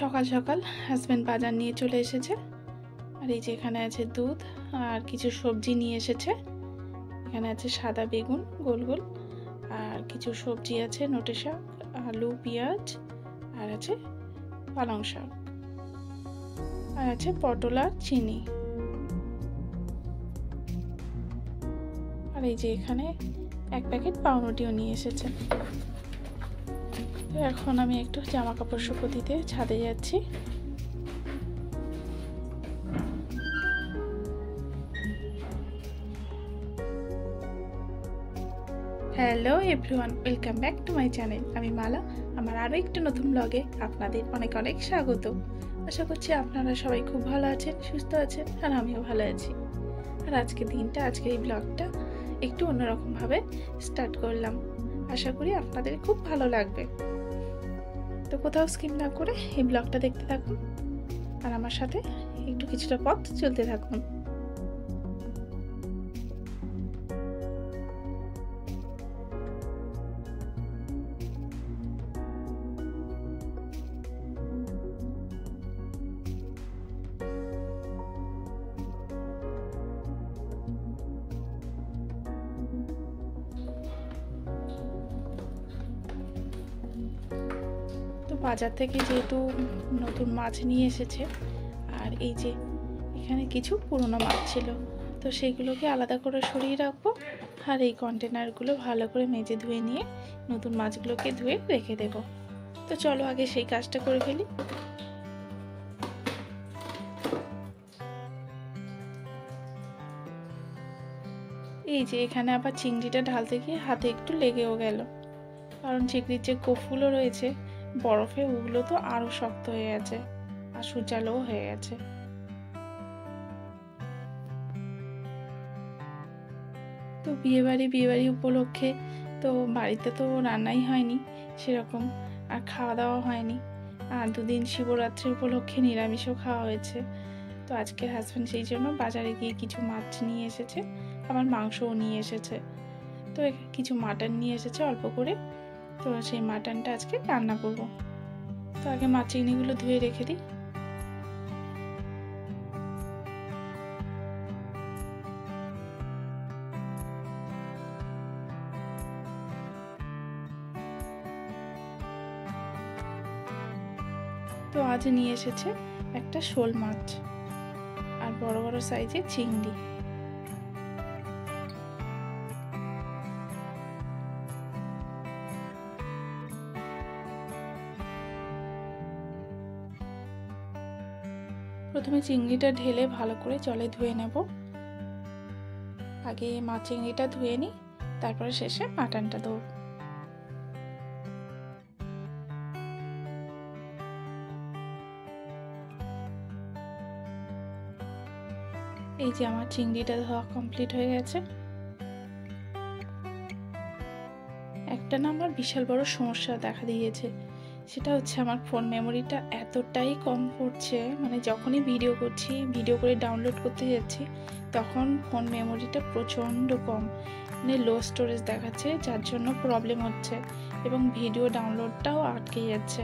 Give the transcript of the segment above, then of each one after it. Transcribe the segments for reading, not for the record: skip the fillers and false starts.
সকাল সকাল হাজবেন্ড বাজার নিয়ে চলে এসেছে। আর এই যে এখানে আছে দুধ আর কিছু সবজি নিয়ে এসেছে। এখানে আছে সাদা বেগুন গোল গোল, আর কিছু সবজি আছে নোটে শাক, আলু, পেঁয়াজ, আর আছে পালং শাক, আর আছে পটল আর চিনি। আর এই যে এখানে এক প্যাকেট পাউরুটিও নিয়ে এসেছে। তো এখন আমি একটু জামা কাপড় শুকো দিতে ছাদে যাচ্ছি। Hello everyone, welcome back to my channel. আমি মালা। আমার আরও একটু নতুন ব্লগে আপনাদের অনেক অনেক স্বাগত। আশা করছি আপনারা সবাই খুব ভালো আছেন, সুস্থ আছেন, আর আমিও ভালো আছি। আর আজকের এই ব্লগটা একটু অন্যরকমভাবে স্টার্ট করলাম। আশা করি আপনাদের খুব ভালো লাগবে। তো কোথাও স্কিপ না করে এই ব্লগটা দেখতে থাকুন আর আমার সাথে একটু কিছুটা পথ চলতে থাকুন। বাজার থেকে যেহেতু নতুন মাছ নিয়ে এসেছে, আর এই যে এখানে কিছু পুরনো মাছ ছিল, তো সেইগুলোকে আলাদা করে সরিয়ে রাখবো। আর এই কন্টেনারগুলো ভালো করে মেজে ধুয়ে নিয়ে নতুন মাছগুলোকে ধুয়ে রেখে দেব। তো চলো আগে সেই কাজটা করে ফেলি। এই যে এখানে আবার চিংড়িটা ঢালতে গিয়ে হাতে একটু লেগেও গেল, কারণ চিংড়ির যে কোফগুলো রয়েছে বরফে, ওগুলো তো আরো শক্ত হয়ে গেছে আর সূচালোও হয়ে গেছে। তো বিয়েবাড়ি উপলক্ষে তো বাড়িতে তো রান্নাই হয়নি সেরকম, আর খাওয়া দাওয়া হয়নি। আর দুদিন শিবরাত্রি উপলক্ষে নিরামিষও খাওয়া হয়েছে। তো আজকের হাজব্যান্ড সেই জন্য বাজারে গিয়ে কিছু মাছ নিয়ে এসেছে, আবার মাংসও নিয়ে এসেছে। তো কিছু মাটন নিয়ে এসেছে অল্প করে, তো সেই মাটনটা আজকে রান্না করব। তো আগে মাছ চিংড়িগুলো ধুয়ে রেখে দিই। তো আজ নিয়ে এসেছে একটা শোল মাছ আর বড় বড় সাইজের চিংড়ি। প্রথমে চিংড়িটা ঢেলে ভালো করে জলে ধুয়ে নেব। আগে মাছ চিংড়িটা ধুয়ে নিই, তারপরে শেষে মাটনটা দেবো। এই যে আমার চিংড়িটা ধোয়া কমপ্লিট হয়ে গেছে। একটা না আমার বিশাল বড় সমস্যা দেখা দিয়েছে, সেটা হচ্ছে আমার ফোন মেমোরিটা এতটাই কম পড়ছে, মানে যখনই ভিডিও করছি, ভিডিও করে ডাউনলোড করতে যাচ্ছি, তখন ফোন মেমোরিটা প্রচণ্ড কম, মানে লো স্টোরেজ দেখাচ্ছে, যার জন্য প্রবলেম হচ্ছে এবং ভিডিও ডাউনলোডটাও আটকে যাচ্ছে।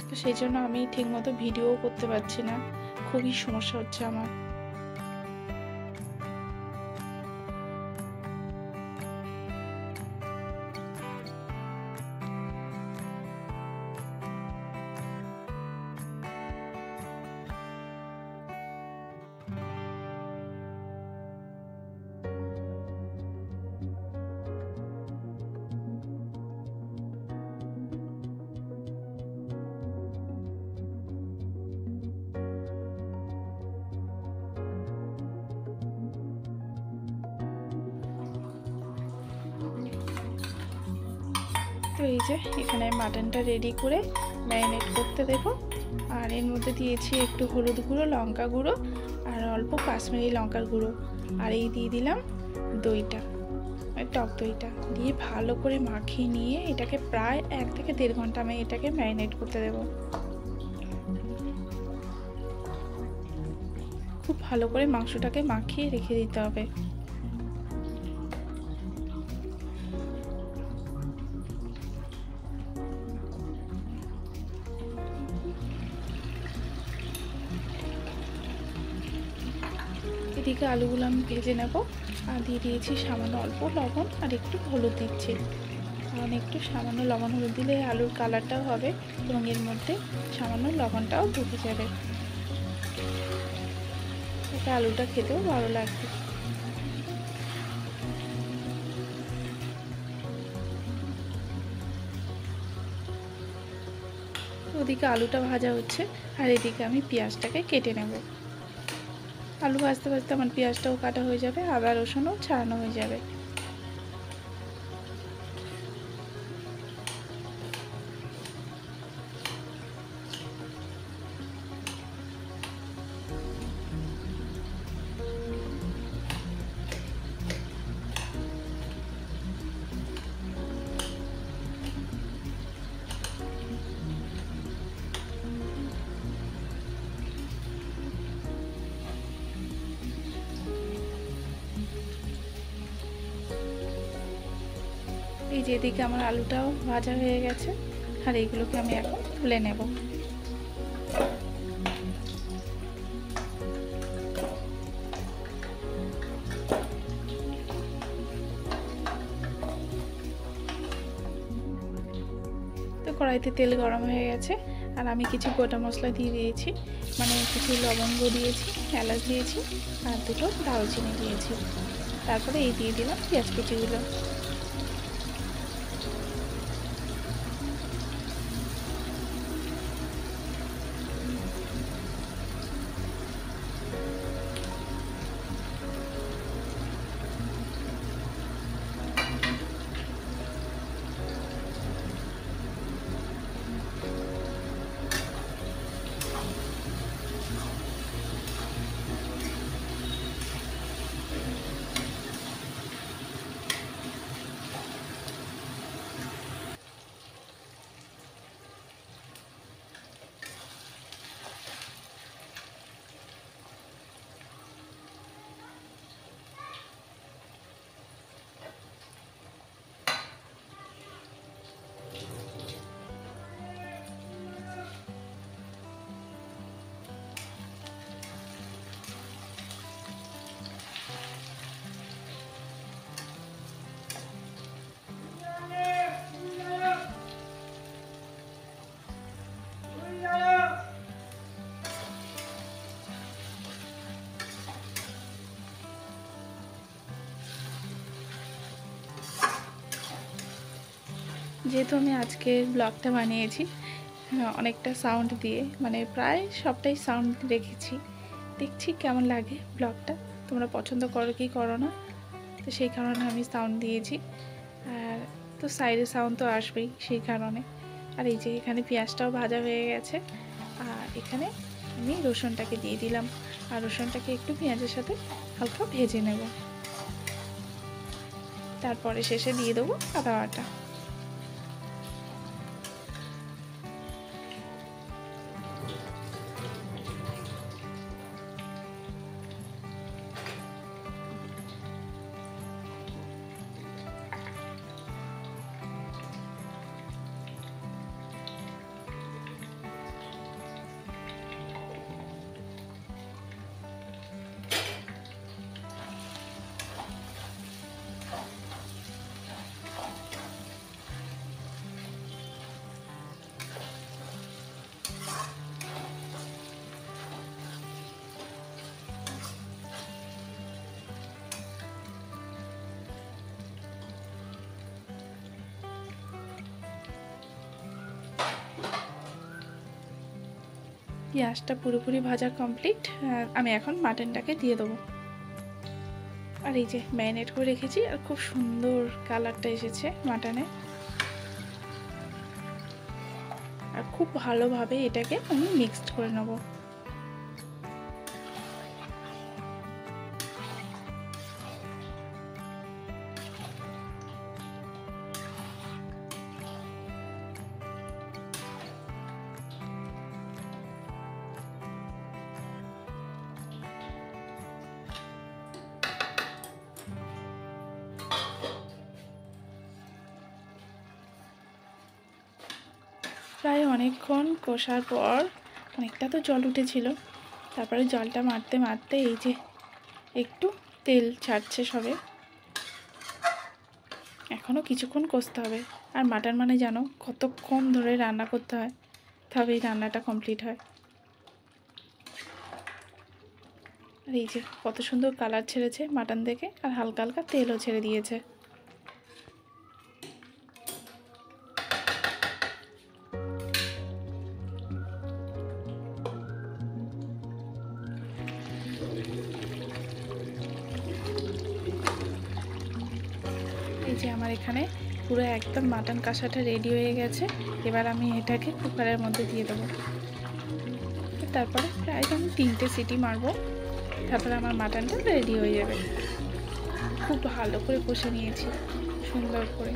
তো সেই জন্য আমি ঠিকমতো ভিডিও করতে পারছি না, খুবই সমস্যা হচ্ছে আমার। তো এই যে এখানে মাটনটা রেডি করে ম্যারিনেট করতে দেবো। আর এর মধ্যে দিয়েছি একটু হলুদ গুঁড়ো, লঙ্কা গুঁড়ো আর অল্প কাশ্মীরি লঙ্কার গুঁড়ো, আর এই দিয়ে দিলাম দইটা, টক দইটা দিয়ে ভালো করে মাখিয়ে নিয়ে এটাকে প্রায় 1 থেকে 1.5 ঘন্টা আমি এটাকে ম্যারিনেট করতে দেবো। খুব ভালো করে মাংসটাকে মাখিয়ে রেখে দিতে হবে। এদিকে আলুগুলো আমি ভেজে নেব, আর দিয়ে দিয়েছি সামান্য অল্প লবণ আর একটু হলুদ দিচ্ছি, কারণ একটু সামান্য লবণ হলুদ দিলে আলুর কালারটাও হবে এবং এর মধ্যে সামান্য লবণটাও ঢুকে যাবে, এতে আলুটা খেতেও ভালো লাগবে। ওদিকে আলুটা ভাজা হচ্ছে আর এদিকে আমি পেঁয়াজটাকে কেটে নেব। আলু ভাজতে ভাজতে আমার পেঁয়াজটাও কাটা হয়ে যাবে, আদা রসুনও ছাড়ানো হয়ে যাবে। এই যে এদিকে আমার আলুটাও ভাজা হয়ে গেছে, আর এইগুলোকে আমি এখন তুলে নেব। তো কড়াইতে তেল গরম হয়ে গেছে, আর আমি কিছু গোটা মশলা দিয়ে দিয়েছি, মানে কিছু লবঙ্গ দিয়েছি, এলাচ দিয়েছি আর 2টো দারুচিনি দিয়েছি। তারপরে এই দিয়ে দিলাম পেঁয়াজ কুচিগুলো। যেহেতু আমি আজকে ব্লগটা বানিয়েছি অনেকটা সাউন্ড দিয়ে, মানে প্রায় সবটাই সাউন্ড রেখেছি, দেখছি কেমন লাগে ব্লগটা, তোমরা পছন্দ করো কি করো না, তো সেই কারণে আমি সাউন্ড দিয়েছি। আর তো সাইডে সাউন্ড তো আসবেই সেই কারণে। আর এই যে এখানে পেঁয়াজটাও ভাজা হয়ে গেছে, আর এখানে আমি রসুনটাকে দিয়ে দিলাম, আর রসুনটাকে একটু পেঁয়াজের সাথে হালকা ভেজে নেব, তারপরে শেষে দিয়ে দেবো আদা বাটা। পেঁয়াজটা পুরোপুরি ভাজা কমপ্লিট। আমি এখন মাটনটাকে দিয়ে দেবো। আর এই যে ম্যারিনেট করে রেখেছি, আর খুব সুন্দর কালারটা এসেছে মাটনে। আর খুব ভালোভাবে এটাকে আমি মিক্সড করে নেব। প্রায় অনেকক্ষণ কষার পর অনেকটা তো জল উঠেছিল, তারপরে জলটা মারতে মারতে এই যে একটু তেল ছাড়ছে সবে। এখনও কিছুক্ষণ কষতে হবে। আর মাটন মানে জানো কতক্ষণ ধরে রান্না করতে হয়, তবেই রান্নাটা কমপ্লিট হয়। আর এই যে কত সুন্দর কালার ছেড়েছে মাটন থেকে, আর হালকা হালকা তেলও ছেড়ে দিয়েছে। এই যে আমার এখানে পুরো একদম মাটন কষাটা রেডি হয়ে গেছে। এবার আমি এটাকে কুকারের মধ্যে দিয়ে দেবো। তারপরে প্রায় আমি 3টে সিটি মারবো, তারপরে আমার মাটনটা রেডি হয়ে যাবে। খুব ভালো করে কষে নিয়েছি সুন্দর করে।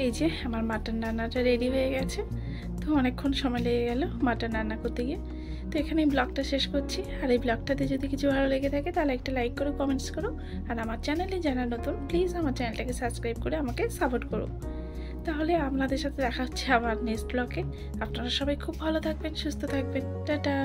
এই যে আমার মাটন রান্নাটা রেডি হয়ে গেছে। তো অনেকক্ষণ সময় লেগে গেল মাটন রান্না করতে গিয়ে। তো এখানে ব্লগটা শেষ করছি। আর এই ব্লগটাতে যদি কিছু ভালো লেগে থাকে তাহলে একটা লাইক করো, কমেন্টস করো। আর আমার চ্যানেলে যারা নতুন প্লিজ আমার চ্যানেলটাকে সাবস্ক্রাইব করে আমাকে সাপোর্ট করো। তাহলে আপনাদের সাথে দেখা হচ্ছে আবার নেক্সট ব্লগে। আপনারা সবাই খুব ভালো থাকবেন, সুস্থ থাকবেন। টাটা।